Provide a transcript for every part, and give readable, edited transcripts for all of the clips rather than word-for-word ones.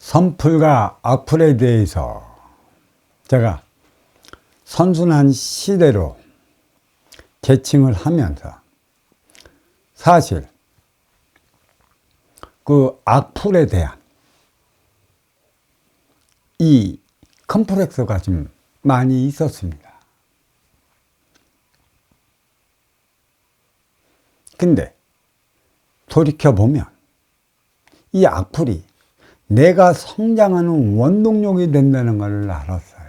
선풀과 악풀에 대해서 제가 선순환 시대로 계층을 하면서 사실 그 악풀에 대한 이 컴플렉스가 좀 많이 있었습니다. 근데 돌이켜보면 이 악풀이 내가 성장하는 원동력이 된다는 것을 알았어요.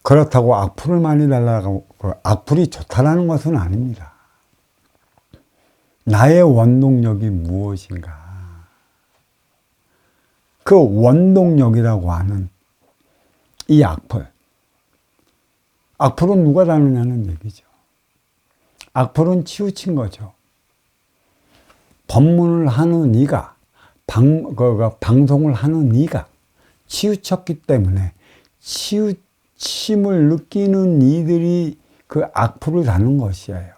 그렇다고 악풀을 많이 달라고 악풀이 좋다라는 것은 아닙니다. 나의 원동력이 무엇인가? 그 원동력이라고 하는 이 악풀. 악풀은 누가 다루냐는 얘기죠. 악풀은 치우친 거죠. 법문을 하는 이가, 방송을 하는 이가 치우쳤기 때문에 치우침을 느끼는 이들이 그 악풀을 다는 것이에요.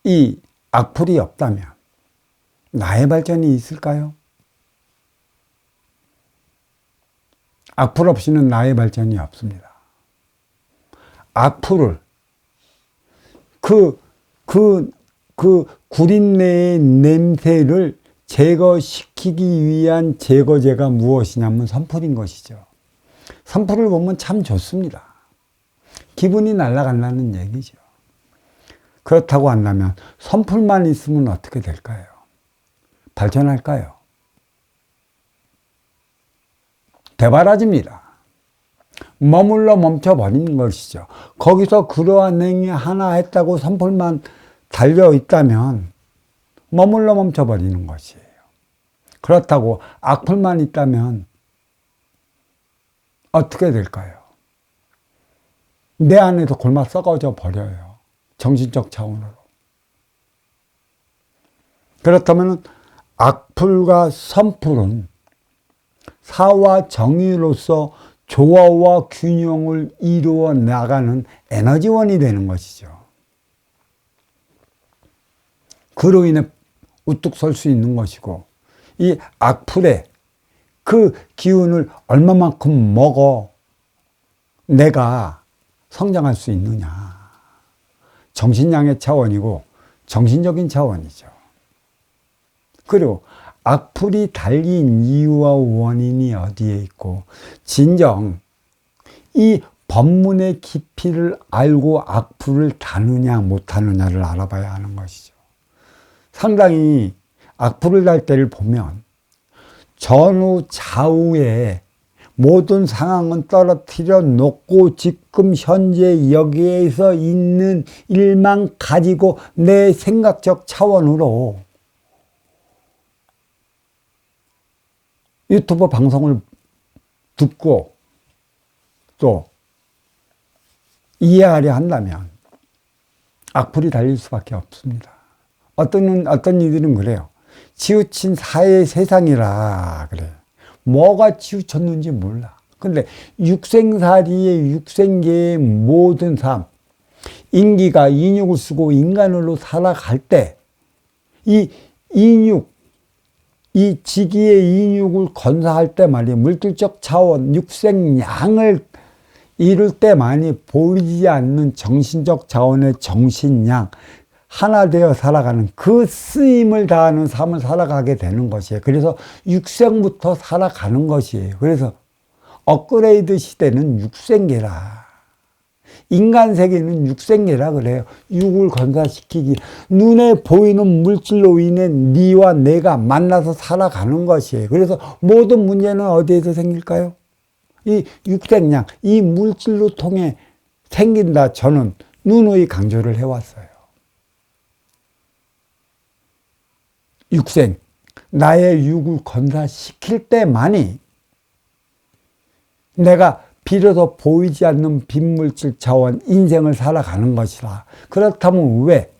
이 악풀이 없다면 나의 발전이 있을까요? 악풀 없이는 나의 발전이 없습니다. 악풀을 그 구린내의 냄새를 제거시키기 위한 제거제가 무엇이냐면 선풀인 것이죠. 선풀을 보면 참 좋습니다. 기분이 날아간다는 얘기죠. 그렇다고 한다면 선풀만 있으면 어떻게 될까요? 발전할까요? 되바라집니다. 머물러 멈춰버리는 것이죠. 거기서 그러한 행위 하나 했다고 선풀만 달려있다면 머물러 멈춰버리는 것이에요. 그렇다고 악풀만 있다면 어떻게 될까요? 내 안에서 골마 썩어져 버려요. 정신적 차원으로. 그렇다면 악풀과 선풀은 사와 정의로서 조화와 균형을 이루어 나가는 에너지원이 되는 것이죠. 그로 인해 우뚝 설 수 있는 것이고, 이 악풀의 그 기운을 얼마만큼 먹어 내가 성장할 수 있느냐. 정신량의 차원이고 정신적인 차원이죠. 그리고 악풀이 달린 이유와 원인이 어디에 있고, 진정 이 법문의 깊이를 알고 악풀을 다느냐 못하느냐를 알아봐야 하는 것이죠. 상당히 악풀을 달 때를 보면 전후 좌우의 모든 상황은 떨어뜨려 놓고 지금 현재 여기에서 있는 일만 가지고 내 생각적 차원으로 유튜브 방송을 듣고 또 이해하려 한다면 악풀이 달릴 수밖에 없습니다. 어떤 이들은 그래요. 치우친 사회 세상이라 그래요. 뭐가 치우쳤는지 몰라. 근데 육생살이의 육생계의 모든 삶, 인기가 인육을 쓰고 인간으로 살아갈 때 이 인육, 이 지기의 인육을 건사할 때 말이에요. 물질적 차원, 육생양을 이룰 때만이 보이지 않는 정신적 차원의 정신양, 하나 되어 살아가는 그 쓰임을 다하는 삶을 살아가게 되는 것이에요. 그래서 육생부터 살아가는 것이에요. 그래서 업그레이드 시대는 육생계라. 인간 세계는 육생계라 그래요. 육을 건사시키기. 눈에 보이는 물질로 인해 네와 내가 만나서 살아가는 것이에요. 그래서 모든 문제는 어디에서 생길까요? 이 육생량, 이 물질로 통해 생긴다. 저는 누누이 강조를 해왔어요. 육생, 나의 육을 건사시킬 때만이 내가 비로소 보이지 않는 빈물질 차원 인생을 살아가는 것이라. 그렇다면 왜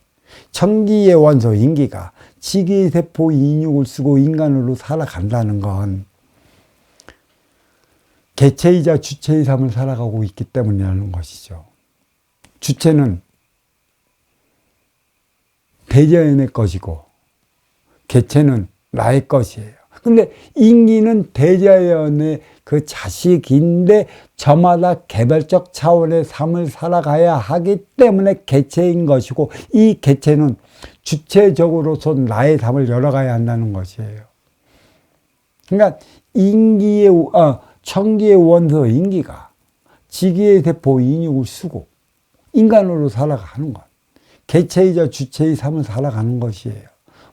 청기의 원소 인기가 지기세포 인육을 쓰고 인간으로 살아간다는 건 개체이자 주체의 삶을 살아가고 있기 때문이라는 것이죠. 주체는 대자연의 것이고 개체는 나의 것이에요. 근데 인기는 대자연의 그 자식인데 저마다 개별적 차원의 삶을 살아가야 하기 때문에 개체인 것이고, 이 개체는 주체적으로서 나의 삶을 열어가야 한다는 것이에요. 그러니까 청기의 원소 인기가 지기의 세포 인육을 쓰고 인간으로 살아가는 것, 개체이자 주체의 삶을 살아가는 것이에요.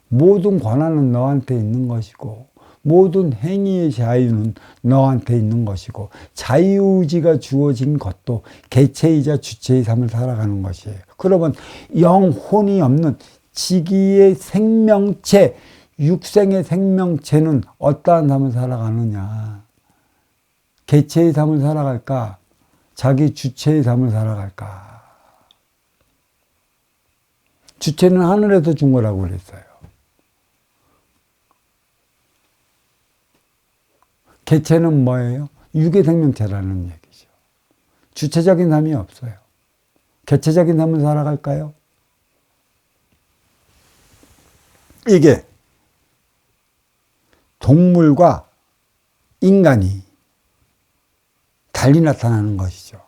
모든 권한은 너한테 있는 것이고, 모든 행위의 자유는 너한테 있는 것이고, 자유의지가 주어진 것도 개체이자 주체의 삶을 살아가는 것이에요. 그러면 영혼이 없는 지기의 생명체, 육생의 생명체는 어떠한 삶을 살아가느냐? 개체의 삶을 살아갈까? 자기 주체의 삶을 살아갈까? 주체는 하늘에서 준 거라고 그랬어요. 개체는 뭐예요? 육의 생명체라는 얘기죠. 주체적인 삶이 없어요. 개체적인 삶을 살아갈까요? 이게 동물과 인간이 달리 나타나는 것이죠.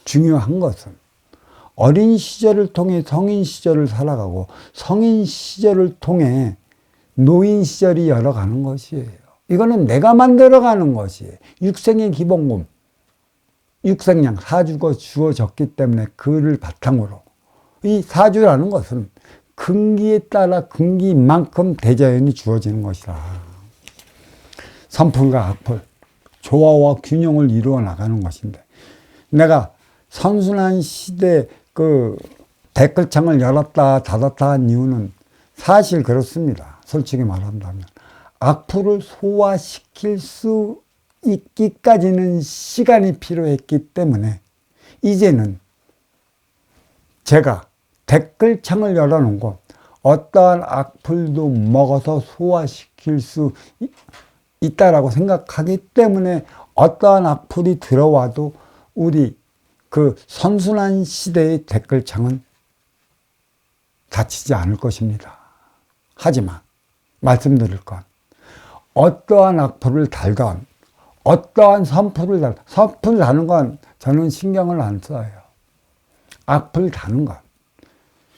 중요한 것은 어린 시절을 통해 성인 시절을 살아가고, 성인 시절을 통해 노인 시절이 열어가는 것이에요. 이거는 내가 만들어가는 것이에요. 육생의 기본금, 육생량, 사주가 주어졌기 때문에 그를 바탕으로, 이 사주라는 것은 근기에 따라 근기만큼 대자연이 주어지는 것이다. 선풀과 악풀, 조화와 균형을 이루어 나가는 것인데, 내가 선순환 시대 그 댓글창을 열었다 닫았다 한 이유는 사실 그렇습니다. 솔직히 말한다면 악플을 소화시킬 수 있기까지는 시간이 필요했기 때문에, 이제는 제가 댓글창을 열어놓고 어떠한 악플도 먹어서 소화시킬 수 있다라고 생각하기 때문에, 어떠한 악플이 들어와도 우리 그 선순환 시대의 댓글창은 닫히지 않을 것입니다. 하지만 말씀드릴 건, 어떠한 악플을 달건 어떠한 선풀을 달건, 선풀 다는 건 저는 신경을 안 써요. 악플 다는 건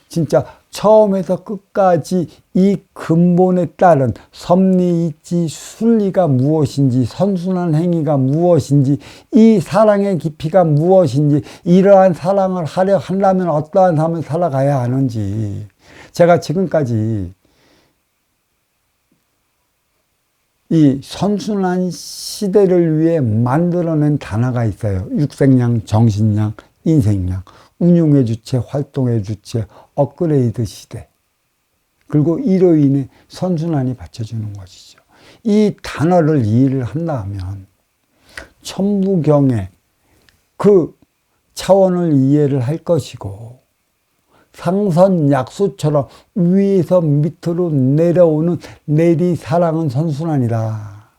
진짜 처음에서 끝까지 이 근본에 따른 섭리이치 순리가 무엇인지, 선순환 행위가 무엇인지, 이 사랑의 깊이가 무엇인지, 이러한 사랑을 하려 한다면 어떠한 삶을 살아가야 하는지, 제가 지금까지 이 선순환 시대를 위해 만들어낸 단어가 있어요. 육생량, 정신량, 인생량, 운용의 주체, 활동의 주체, 업그레이드 시대. 그리고 이로 인해 선순환이 받쳐주는 것이죠. 이 단어를 이해를 한다면 천부경의 그 차원을 이해를 할 것이고, 상선약수처럼 위에서 밑으로 내려오는 내리사랑은 선순환이다.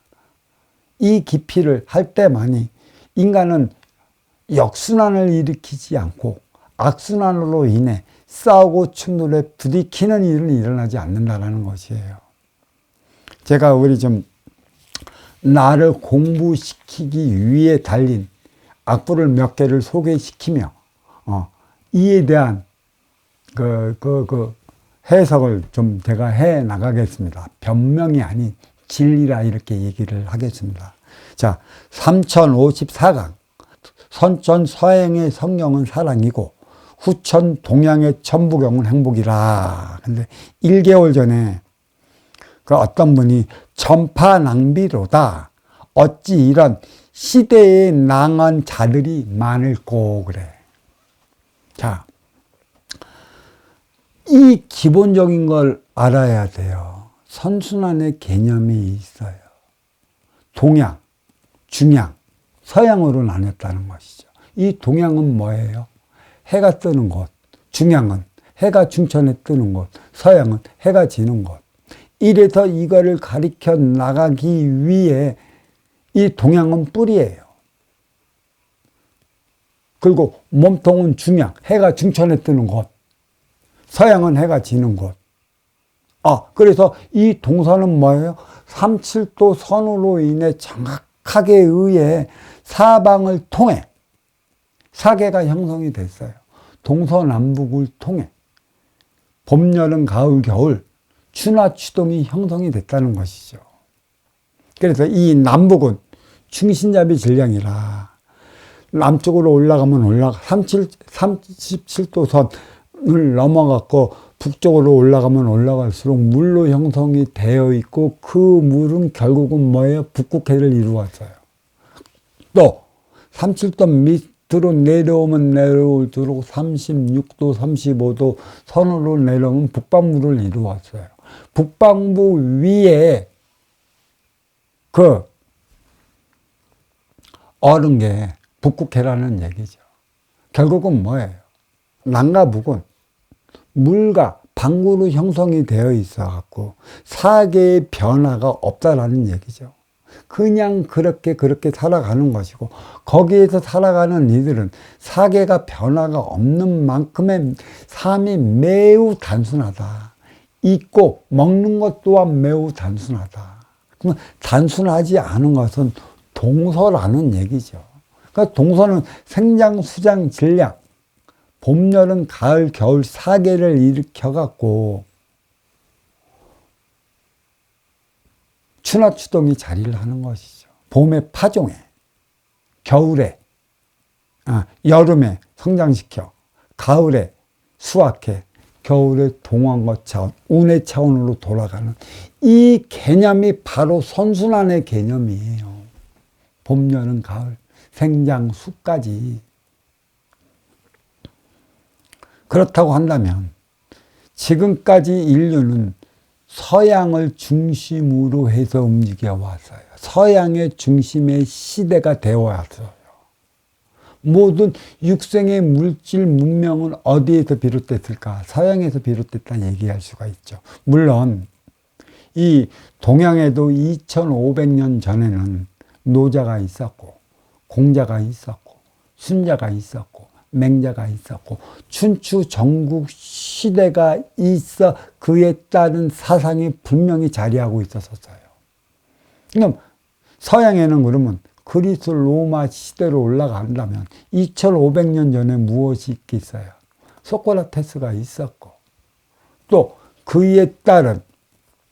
이 깊이를 할 때만이 인간은 역순환을 일으키지 않고 악순환으로 인해 싸우고 충돌에 부딪히는 일은 일어나지 않는다는 것이에요. 제가 우리 좀 나를 공부시키기 위해 달린 악보를 몇 개를 소개시키며 이에 대한 해석을 좀 제가 해 나가겠습니다. 변명이 아닌 진리라 이렇게 얘기를 하겠습니다. 자, 3054강. 선천 서행의 성경은 사랑이고 후천 동양의 천부경은 행복이라. 근데 1개월 전에 그 어떤 분이 전파 낭비로다. 어찌 이런 시대에 낭한 자들이 많을꼬 그래. 자, 이 기본적인 걸 알아야 돼요. 선순환의 개념이 있어요. 동양, 중양, 서양으로 나눴다는 것이죠. 이 동양은 뭐예요? 해가 뜨는 곳, 중양은 해가 중천에 뜨는 곳, 서양은 해가 지는 곳. 이래서 이거를 가리켜 나가기 위해 이 동양은 뿌리예요. 그리고 몸통은 중양, 해가 중천에 뜨는 곳, 서양은 해가 지는 곳. 그래서 이 동서는 뭐예요? 37도 선으로 인해 정확하게 의해 사방을 통해 사계가 형성이 됐어요. 동서남북을 통해 봄, 여름, 가을, 겨울 추나 추동이 형성이 됐다는 것이죠. 그래서 이 남북은 충신잡이 질량이라 남쪽으로 올라가면 37도 선을 넘어갔고 북쪽으로 올라가면 올라갈수록 물로 형성이 되어 있고 그 물은 결국은 뭐예요? 북극해를 이루었어요. 또 37도 밑으로 내려오면 내려올수록 36도, 35도 선으로 내려오면 북반구를 이루었어요. 북반구 위에 그 어른 게 북극해라는 얘기죠. 결국은 뭐예요? 남과 북은 물과 방구로 형성이 되어 있어갖고 사계의 변화가 없다라는 얘기죠. 그냥 그렇게 살아가는 것이고 거기에서 살아가는 이들은 사계가 변화가 없는 만큼의 삶이 매우 단순하다. 있고 먹는 것 또한 매우 단순하다. 그러면 단순하지 않은 것은 동서라는 얘기죠. 그러니까 동서는 생장, 수장, 질량, 봄, 여름, 가을, 겨울 사계를 일으켜갖고 추나 추동이 자리를 하는 것이죠. 봄에 파종해, 겨울에, 여름에 성장시켜, 가을에 수확해, 겨울에 동안과 차원, 운의 차원으로 돌아가는 이 개념이 바로 선순환의 개념이에요. 봄, 여름, 가을, 생장, 수까지. 그렇다고 한다면 지금까지 인류는 서양을 중심으로 해서 움직여 왔어요. 서양의 중심의 시대가 되어 왔어요. 모든 육생의 물질 문명은 어디에서 비롯됐을까? 서양에서 비롯됐다는 얘기할 수가 있죠. 물론 이 동양에도 2500년 전에는 노자가 있었고 공자가 있었고 순자가 있었고 맹자가 있었고 춘추 전국 시대가 있어 그에 따른 사상이 분명히 자리하고 있었어요. 그럼 서양에는 그러면 그리스 로마 시대로 올라간다면 2500년 전에 무엇이 있겠어요? 소크라테스가 있었고 또 그에 따른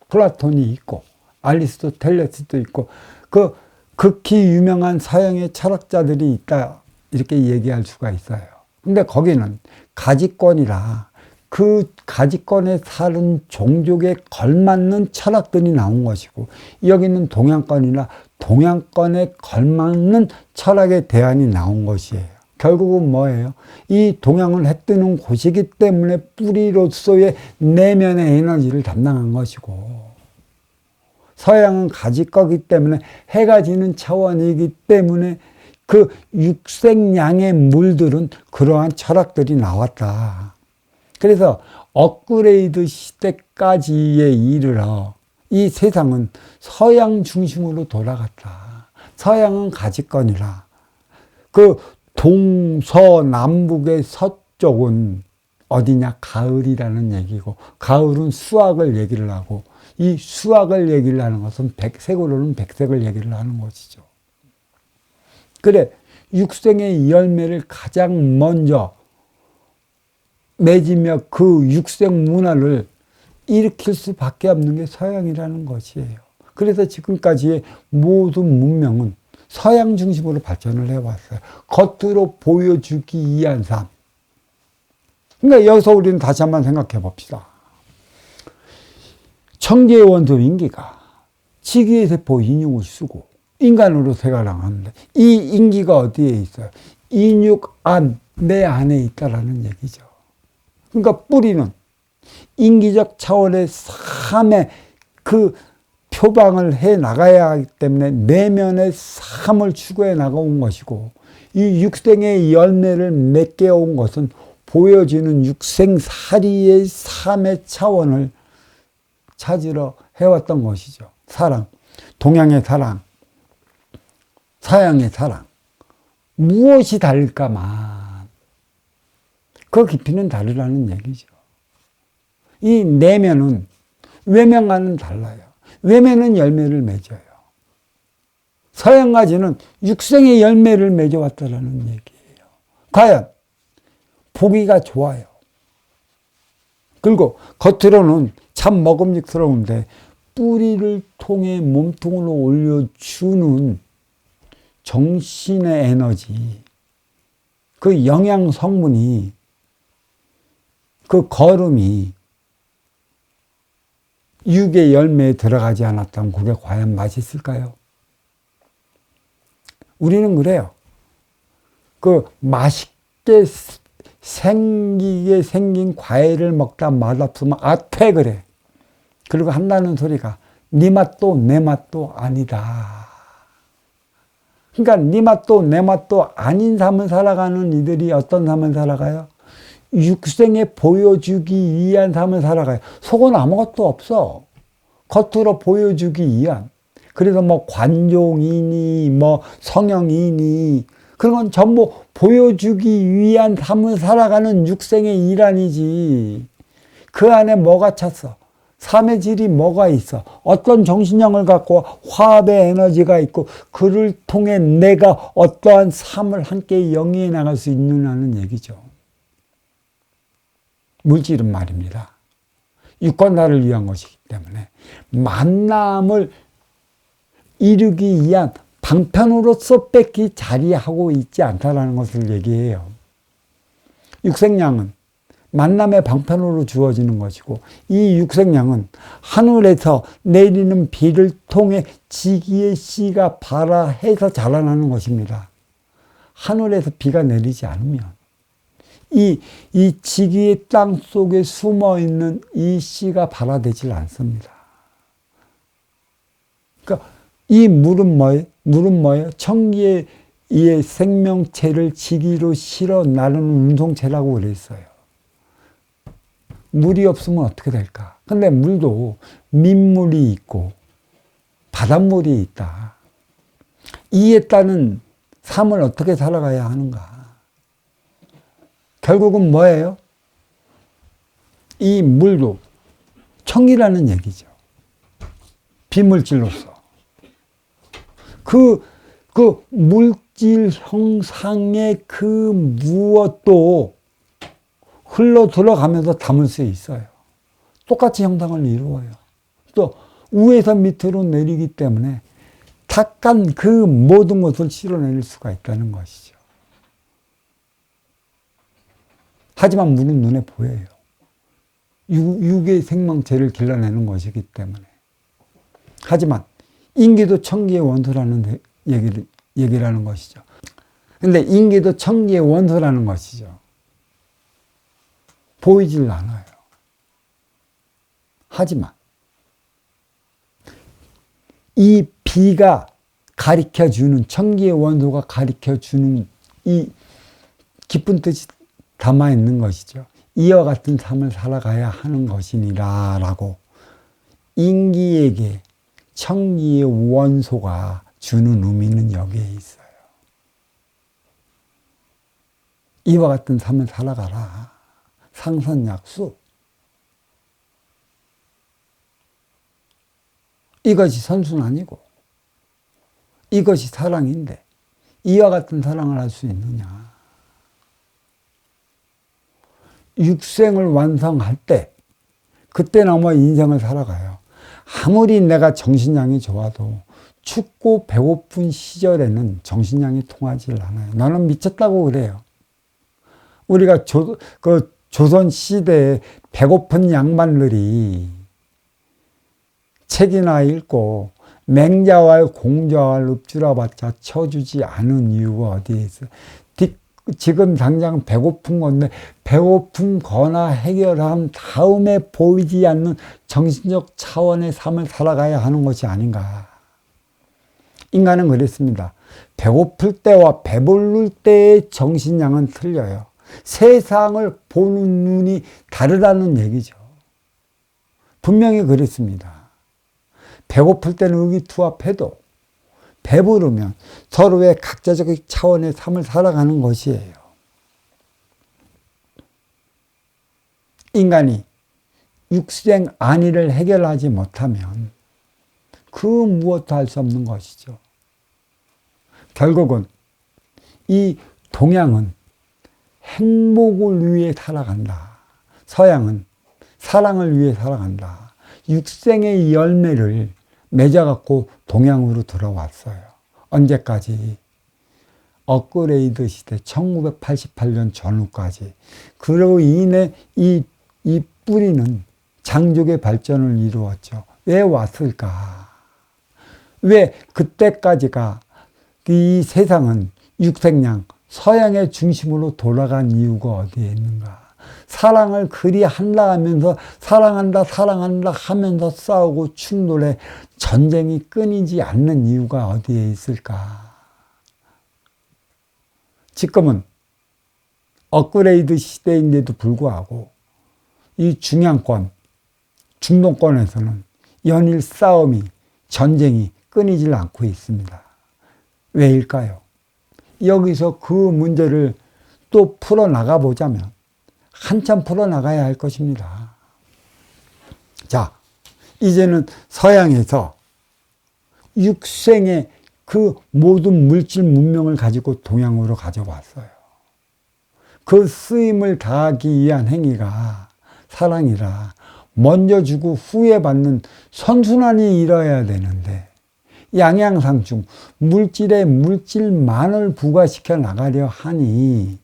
플라톤이 있고 아리스토텔레스도 있고 그 극히 유명한 서양의 철학자들이 있다 이렇게 얘기할 수가 있어요. 근데 거기는 가지권이라 그 가지권에 사는 종족에 걸맞는 철학들이 나온 것이고 여기는 동양권이라 동양권에 걸맞는 철학의 대안이 나온 것이에요. 결국은 뭐예요? 이 동양은 해 뜨는 곳이기 때문에 뿌리로서의 내면의 에너지를 담당한 것이고 서양은 가지 거기 때문에 해가 지는 차원이기 때문에 그 육생양의 물들은 그러한 철학들이 나왔다. 그래서 업그레이드 시대까지에 이르러 이 세상은 서양 중심으로 돌아갔다. 서양은 가지권이라. 그 동서남북의 서쪽은 어디냐? 가을이라는 얘기고 가을은 수확을 얘기를 하고 이 수확을 얘기를 하는 것은 색으로는 백색을 얘기를 하는 것이죠. 그래 육생의 열매를 가장 먼저 맺으며 그 육생 문화를 일으킬 수밖에 없는 게 서양이라는 것이에요. 그래서 지금까지의 모든 문명은 서양 중심으로 발전을 해왔어요. 겉으로 보여주기 위한 삶. 그러니까 여기서 우리는 다시 한번 생각해 봅시다. 청기의 원소 인기가 지기의 세포 인육을 쓰고 인간으로 생활하는데 이 인기가 어디에 있어요? 인육 안, 내 안에 있다라는 얘기죠. 그러니까 뿌리는 인기적 차원의 삶의 그 표방을 해 나가야 하기 때문에 내면의 삶을 추구해 나가온 것이고 이 육생의 열매를 맺게 온 것은 보여지는 육생살이의 삶의 차원을 찾으러 해왔던 것이죠. 사랑, 동양의 사랑, 서양의 사랑. 무엇이 다를까만 그 깊이는 다르다는 얘기죠. 이 내면은 외면과는 달라요. 외면은 열매를 맺어요. 서양가지는 육생의 열매를 맺어왔다라는 얘기예요. 과연 보기가 좋아요. 그리고 겉으로는 참 먹음직스러운데 뿌리를 통해 몸통으로 올려주는 정신의 에너지, 그 영양 성분이, 그 거름이 육의 열매에 들어가지 않았다면 그게 과연 맛있을까요? 우리는 그래요. 그 맛있게 생기게 생긴 과일을 먹다 맛없으면 아퇴 그래. 그리고 한다는 소리가 네 맛도 내 맛도 아니다. 그러니까 네 맛도 내 맛도 아닌 삶을 살아가는 이들이 어떤 삶을 살아가요? 육생에 보여주기 위한 삶을 살아가요. 속은 아무것도 없어. 겉으로 보여주기 위한. 그래서 뭐 관종이니 뭐 성형이니 그런 건 전부 보여주기 위한 삶을 살아가는 육생의 일환이지. 그 안에 뭐가 찼어? 삶의 질이 뭐가 있어? 어떤 정신력을 갖고 화합의 에너지가 있고 그를 통해 내가 어떠한 삶을 함께 영위해 나갈 수 있느냐는 얘기죠. 물질은 말입니다. 유권자를 위한 것이기 때문에 만남을 이루기 위한 방편으로서 뺏기 자리하고 있지 않다라는 것을 얘기해요. 육생량은 만남의 방편으로 주어지는 것이고 이 육생량은 하늘에서 내리는 비를 통해 지기의 씨가 발아해서 자라나는 것입니다. 하늘에서 비가 내리지 않으면 이 지기의 땅 속에 숨어있는 이 씨가 발아되질 않습니다. 그러니까 이 물은 뭐예요? 청기의 이 생명체를 지기로 실어 나르는 운송체라고 그랬어요. 물이 없으면 어떻게 될까? 근데 물도 민물이 있고 바닷물이 있다. 이에 따른 삶을 어떻게 살아가야 하는가? 결국은 뭐예요? 이 물도 청이라는 얘기죠. 비물질로서. 그 물질 형상의 그 무엇도 흘러 들어가면서 담을 수 있어요. 똑같이 형상을 이루어요. 또 위에서 밑으로 내리기 때문에 탁한 그 모든 것을 실어낼 수가 있다는 것이죠. 하지만 물은 눈에 보여요. 육의 생명체를 길러내는 것이기 때문에. 하지만 인기도 청기의 원소라는 얘기라는 것이죠. 근데 인기도 청기의 원소라는 것이죠. 보이질 않아요. 하지만 이 비가 가리켜주는, 청기의 원소가 가리켜주는 이 깊은 뜻이 담아있는 것이죠. 이와 같은 삶을 살아가야 하는 것이니라 라고 인기에게 청기의 원소가 주는 의미는 여기에 있어요. 이와 같은 삶을 살아가라. 상선약수. 이것이 선순환이고 이것이 사랑인데 이와 같은 사랑을 할 수 있느냐. 육생을 완성할 때 그때 넘어 인생을 살아가요. 아무리 내가 정신량이 좋아도 춥고 배고픈 시절에는 정신량이 통하지 않아요. 나는 미쳤다고 그래요. 우리가 조선 시대에 배고픈 양반들이 책이나 읽고 맹자왈 공자왈 읍주라봤자 쳐주지 않은 이유가 어디에 있어요? 지금 당장 배고픈 건데 배고픈 거나 해결한 다음에 보이지 않는 정신적 차원의 삶을 살아가야 하는 것이 아닌가. 인간은 그랬습니다. 배고플 때와 배부를 때의 정신량은 틀려요. 세상을 보는 눈이 다르다는 얘기죠. 분명히 그랬습니다. 배고플 때는 의기투합해도 배부르면 서로의 각자적 차원의 삶을 살아가는 것이에요. 인간이 육생 안위를 해결하지 못하면 그 무엇도 할 수 없는 것이죠. 결국은 이 동양은 행복을 위해 살아간다. 서양은 사랑을 위해 살아간다. 육생의 열매를 맺어갖고 동양으로 들어왔어요. 언제까지? 업그레이드 시대 1988년 전후까지. 그로 인해 이 뿌리는 장족의 발전을 이루었죠. 왜 왔을까? 왜 그때까지가 이 세상은 육생양 서양의 중심으로 돌아간 이유가 어디에 있는가? 사랑을 그리 한다 하면서 사랑한다 하면서 싸우고 충돌해 전쟁이 끊이지 않는 이유가 어디에 있을까? 지금은 업그레이드 시대인데도 불구하고 이 중양권, 중동권에서는 연일 싸움이, 전쟁이 끊이질 않고 있습니다. 왜일까요? 여기서 그 문제를 또 풀어나가 보자면 한참 풀어나가야 할 것입니다. 자, 이제는 서양에서 육생의 그 모든 물질 문명을 가지고 동양으로 가져왔어요. 그 쓰임을 다하기 위한 행위가 사랑이라 먼저 주고 후에 받는 선순환이 일어야 되는데 양양상충 물질에 물질만을 부과시켜 나가려 하니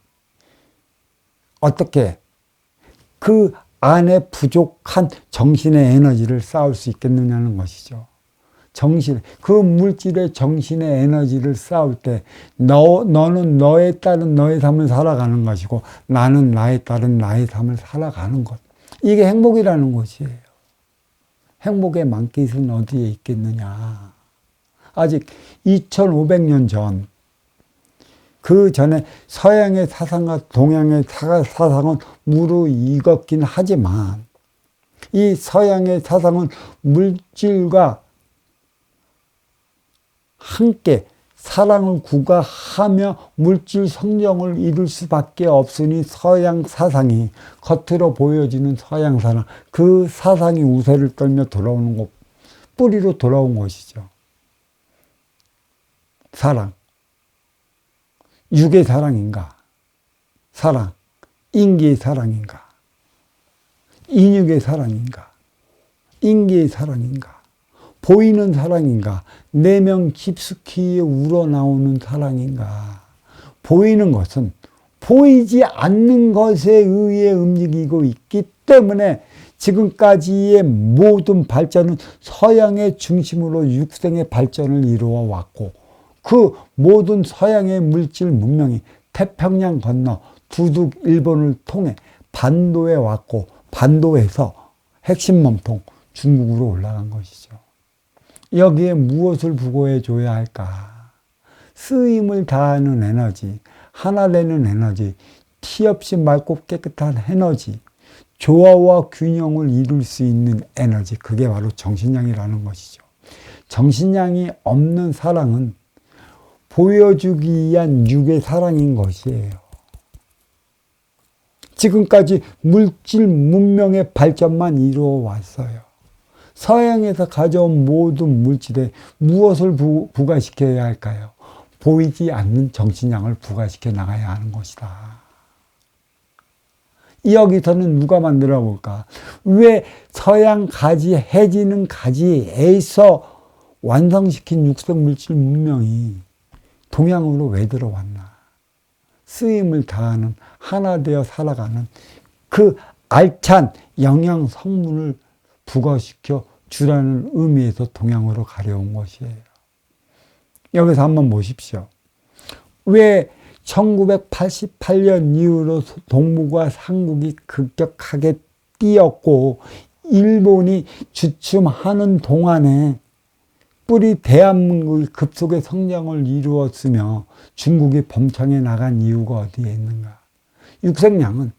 어떻게 그 안에 부족한 정신의 에너지를 쌓을 수 있겠느냐는 것이죠. 그 물질의 정신의 에너지를 쌓을 때 너는 너에 따른 너의 삶을 살아가는 것이고 나는 나에 따른 나의 삶을 살아가는 것. 이게 행복이라는 것이에요. 행복의 만깃은 어디에 있겠느냐. 아직 2500년 전, 그 전에 서양의 사상과 동양의 사상은 무르익었긴 하지만 이 서양의 사상은 물질과 함께 사랑을 구가하며 물질 성정을 이룰 수밖에 없으니 서양 사상이 겉으로 보여지는 서양 사상, 그 사상이 우세를 떨며 돌아오는 것, 뿌리로 돌아온 것이죠. 사랑, 육의 사랑인가? 사랑, 인기의 사랑인가? 인육의 사랑인가? 인기의 사랑인가? 보이는 사랑인가? 내면 깊숙이 우러나오는 사랑인가? 보이는 것은 보이지 않는 것에 의해 움직이고 있기 때문에 지금까지의 모든 발전은 서양의 중심으로 육생의 발전을 이루어 왔고 그 모든 서양의 물질 문명이 태평양 건너 두둑 일본을 통해 반도에 왔고 반도에서 핵심 몸통 중국으로 올라간 것이죠. 여기에 무엇을 부과해 줘야 할까? 쓰임을 다하는 에너지, 하나 되는 에너지, 티 없이 맑고 깨끗한 에너지, 조화와 균형을 이룰 수 있는 에너지, 그게 바로 정신량이라는 것이죠. 정신량이 없는 사랑은 보여주기 위한 육의 사랑인 것이에요. 지금까지 물질 문명의 발전만 이루어 왔어요. 서양에서 가져온 모든 물질에 무엇을 부과시켜야 할까요? 보이지 않는 정신량을 부과시켜 나가야 하는 것이다. 여기서는 누가 만들어 볼까? 왜 서양 가지, 해지는 가지에서 완성시킨 육성 물질 문명이 동양으로 왜 들어왔나? 쓰임을 다하는, 하나 되어 살아가는 그 알찬 영양 성분을 부과시켜 주라는 의미에서 동양으로 가려온 것이에요. 여기서 한번 보십시오. 왜 1988년 이후로 동북아 삼국이 급격하게 뛰었고 일본이 주춤하는 동안에 뿌리 대한민국이 급속의 성장을 이루었으며 중국이 범창해 나간 이유가 어디에 있는가? 육생량은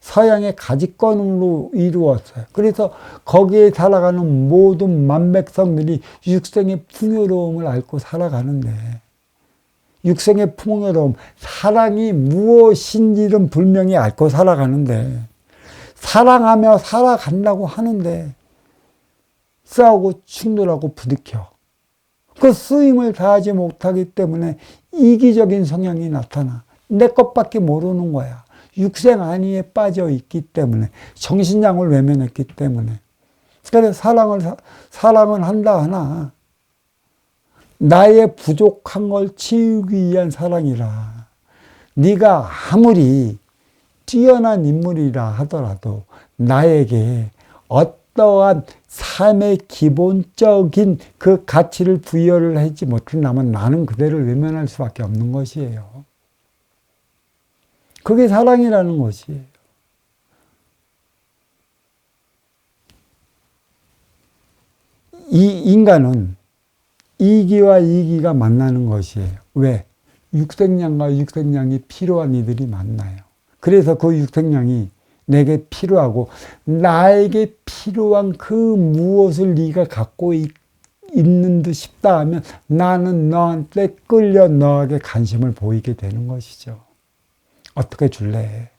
서양의 가지권으로 이루었어요. 그래서 거기에 살아가는 모든 만백성들이 육생의 풍요로움을 앓고 살아가는데 육생의 풍요로움, 사랑이 무엇인지는 분명히 앓고 살아가는데 사랑하며 살아간다고 하는데 싸우고 충돌하고 부딪혀. 그 쓰임을 다하지 못하기 때문에 이기적인 성향이 나타나. 내 것밖에 모르는 거야. 육생 안위에 빠져 있기 때문에, 정신장을 외면했기 때문에. 그래서 사랑을 한다 하나 나의 부족한 걸 채우기 위한 사랑이라. 네가 아무리 뛰어난 인물이라 하더라도 나에게 어떠한 삶의 기본적인 그 가치를 부여를 하지 못한다면 나는 그대를 외면할 수밖에 없는 것이에요. 그게 사랑이라는 것이에요. 이 인간은 이기와 이기가 만나는 것이에요. 왜? 육생량과 육생량이 필요한 이들이 만나요. 그래서 그 육생량이 내게 필요하고 나에게 필요한 그 무엇을 네가 갖고 있는 듯 싶다 하면 나는 너한테 끌려 너에게 관심을 보이게 되는 것이죠. 어떻게 줄래?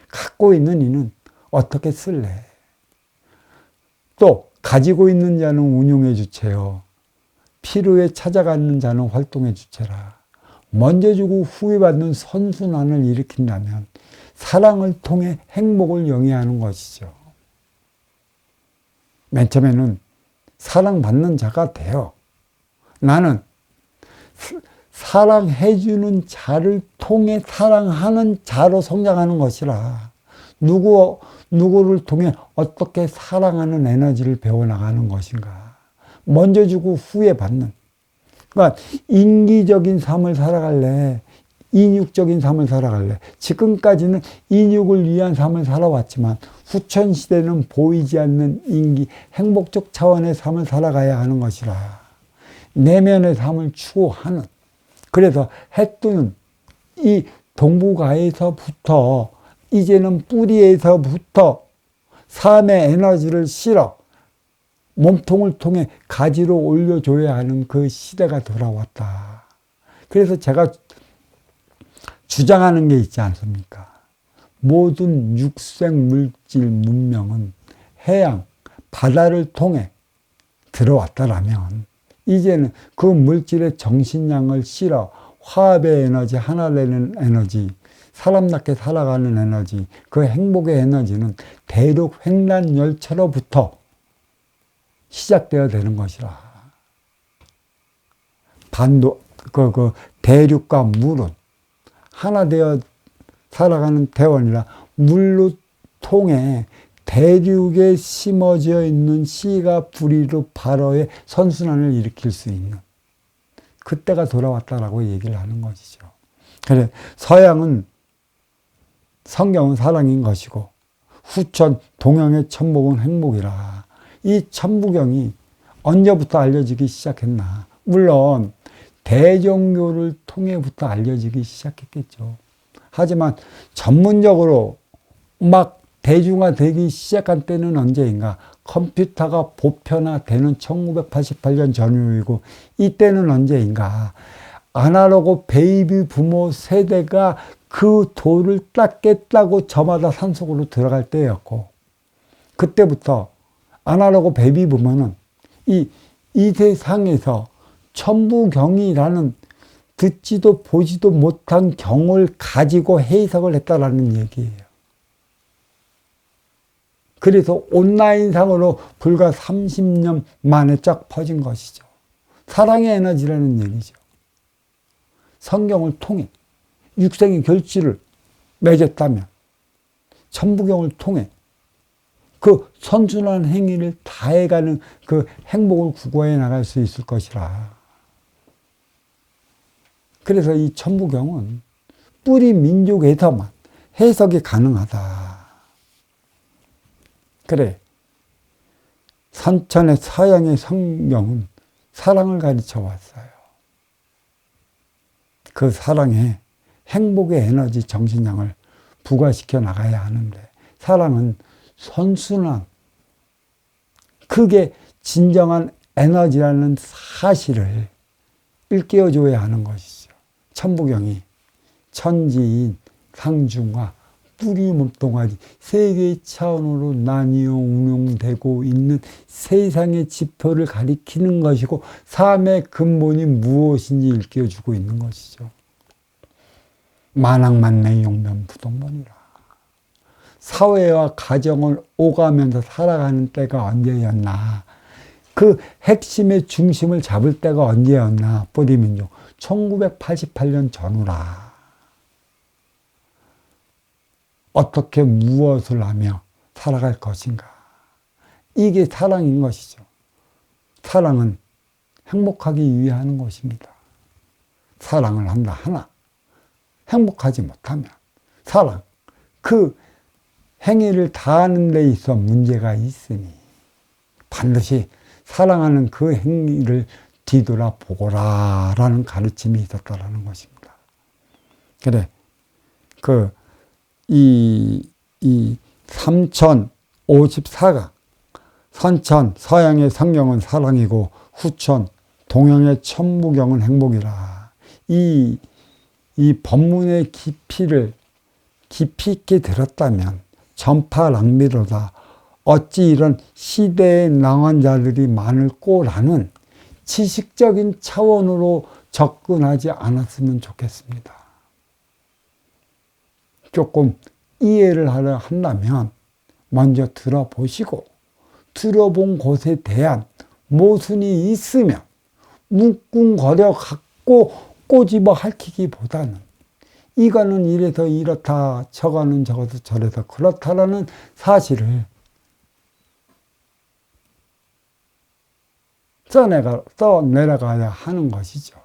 갖고 있는 이는 어떻게 쓸래? 또 가지고 있는 자는 운용의 주체요. 필요에 찾아가는 자는 활동의 주체라. 먼저 주고 후에 받는 선순환을 일으킨다면 사랑을 통해 행복을 영위하는 것이죠. 맨 처음에는 사랑받는 자가 돼요. 나는 사랑해주는 자를 통해 사랑하는 자로 성장하는 것이라. 누구를 통해 어떻게 사랑하는 에너지를 배워나가는 것인가. 먼저 주고 후에 받는. 그러니까 인기적인 삶을 살아갈래? 인육적인 삶을 살아갈래? 지금까지는 인육을 위한 삶을 살아왔지만 후천시대는 보이지 않는 인기, 행복적 차원의 삶을 살아가야 하는 것이라. 내면의 삶을 추구하는. 그래서 해 뜨는 이 동북아에서부터 이제는 뿌리에서부터 삶의 에너지를 실어 몸통을 통해 가지로 올려줘야 하는 그 시대가 돌아왔다. 그래서 제가 주장하는 게 있지 않습니까? 모든 육생 물질 문명은 해양, 바다를 통해 들어왔다라면 이제는 그 물질의 정신량을 실어 화합의 에너지, 하나 되는 에너지, 사람답게 살아가는 에너지, 그 행복의 에너지는 대륙 횡단 열차로부터 시작되어야 되는 것이라. 대륙과 물은 하나 되어 살아가는 대원이라. 물로 통해 대륙에 심어져 있는 씨가 불이로 발어의 선순환을 일으킬 수 있는 그때가 돌아왔다라고 얘기를 하는 것이죠. 그래, 서양은 성경은 사랑인 것이고 후천 동양의 천복은 행복이라. 이 천부경이 언제부터 알려지기 시작했나? 물론 대종교를 통해부터 알려지기 시작했겠죠. 하지만 전문적으로 막 대중화되기 시작한 때는 언제인가? 컴퓨터가 보편화되는 1988년 전후이고 이때는 언제인가? 아날로그 베이비 부모 세대가 그 돌을 딱 깼다고 저마다 산속으로 들어갈 때였고 그때부터 아날로그 베이비 부모는 이 세상에서 천부경이라는 듣지도 보지도 못한 경을 가지고 해석을 했다라는 얘기예요. 그래서 온라인상으로 불과 30년 만에 쫙 퍼진 것이죠. 사랑의 에너지라는 얘기죠. 성경을 통해 육생의 결실을 맺었다면 천부경을 통해 그 선순환 행위를 다해가는 그 행복을 구가해 나갈 수 있을 것이라. 그래서 이 천부경은 뿌리 민족에서만 해석이 가능하다. 그래, 선천의 서양의 성경은 사랑을 가르쳐 왔어요. 그 사랑에 행복의 에너지 정신량을 부과시켜 나가야 하는데 사랑은 선순환, 그게 진정한 에너지라는 사실을 일깨워줘야 하는 것이죠. 천부경이 천지인 상중하 뿌리 몸뚱아리 세 개의 차원으로 나뉘어 운용되고 있는 세상의 지표를 가리키는 것이고 삶의 근본이 무엇인지 일깨워주고 있는 것이죠. 만학만내 용변부동본이라. 사회와 가정을 오가면서 살아가는 때가 언제였나. 그 핵심의 중심을 잡을 때가 언제였나. 뿌리민족 1988년 전후라. 어떻게 무엇을 하며 살아갈 것인가. 이게 사랑인 것이죠. 사랑은 행복하기 위해 하는 것입니다. 사랑을 한다 하나 행복하지 못하면 사랑 그 행위를 다하는 데 있어 문제가 있으니 반드시 사랑하는 그 행위를 뒤돌아보거라 라는 가르침이 있었다라는 것입니다. 그래 이 3054강 선천 서양의 성경은 사랑이고 후천 동양의 천부경은 행복이라. 이 법문의 깊이 있게 들었다면 전파랑미로다. 어찌 이런 시대의 낭환자들이 많을꼬라는 지식적인 차원으로 접근하지 않았으면 좋겠습니다. 조금 이해를 하려 한다면 먼저 들어보시고 들어본 것에 대한 모순이 있으면 뭉뚱거려 갖고 꼬집어 핥히기보다는 이거는 이래서 이렇다, 저거는 저거서 저래서 그렇다라는 사실을 써내려가야 하는 것이죠.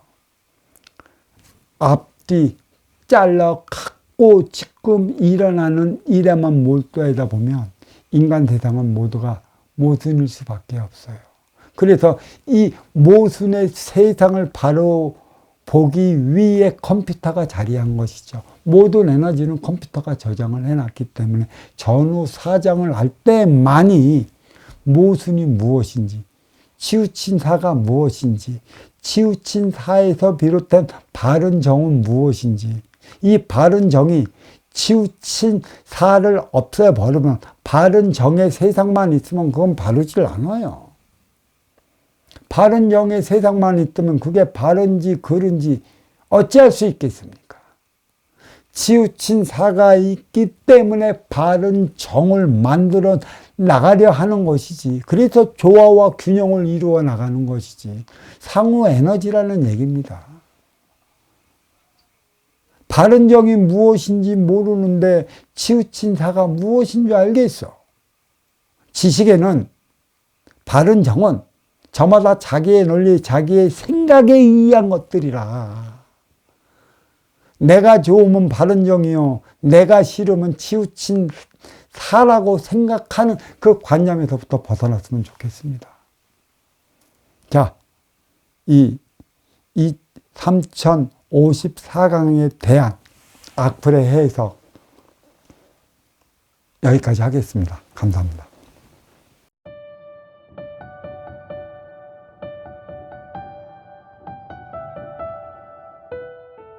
앞뒤 잘라 갖고 지금 일어나는 일에만 몰두하다 보면 인간 세상은 모두가 모순일 수밖에 없어요. 그래서 이 모순의 세상을 바로 보기 위해 컴퓨터가 자리한 것이죠. 모든 에너지는 컴퓨터가 저장을 해놨기 때문에 전후 사정을 알 때만이 모순이 무엇인지, 치우친 사가 무엇인지, 치우친 사에서 비롯된 바른 정은 무엇인지, 이 바른 정이 치우친 사를 없애버리면 바른 정의 세상만 있으면 그건 바르질 않아요. 바른 정의 세상만 있다면 그게 바른지 그른지 어찌할 수 있겠습니까? 치우친 사가 있기 때문에 바른 정을 만들어 나가려 하는 것이지. 그래서 조화와 균형을 이루어 나가는 것이지. 상호 에너지라는 얘기입니다. 바른 정이 무엇인지 모르는데 치우친 사가 무엇인 줄 알겠어. 지식에는 바른 정은 저마다 자기의 논리, 자기의 생각에 의한 것들이라. 내가 좋으면 바른 정이요, 내가 싫으면 치우친 사라고 생각하는 그 관념에서부터 벗어났으면 좋겠습니다. 자, 이 3054강에 대한 악플의 해석 여기까지 하겠습니다. 감사합니다.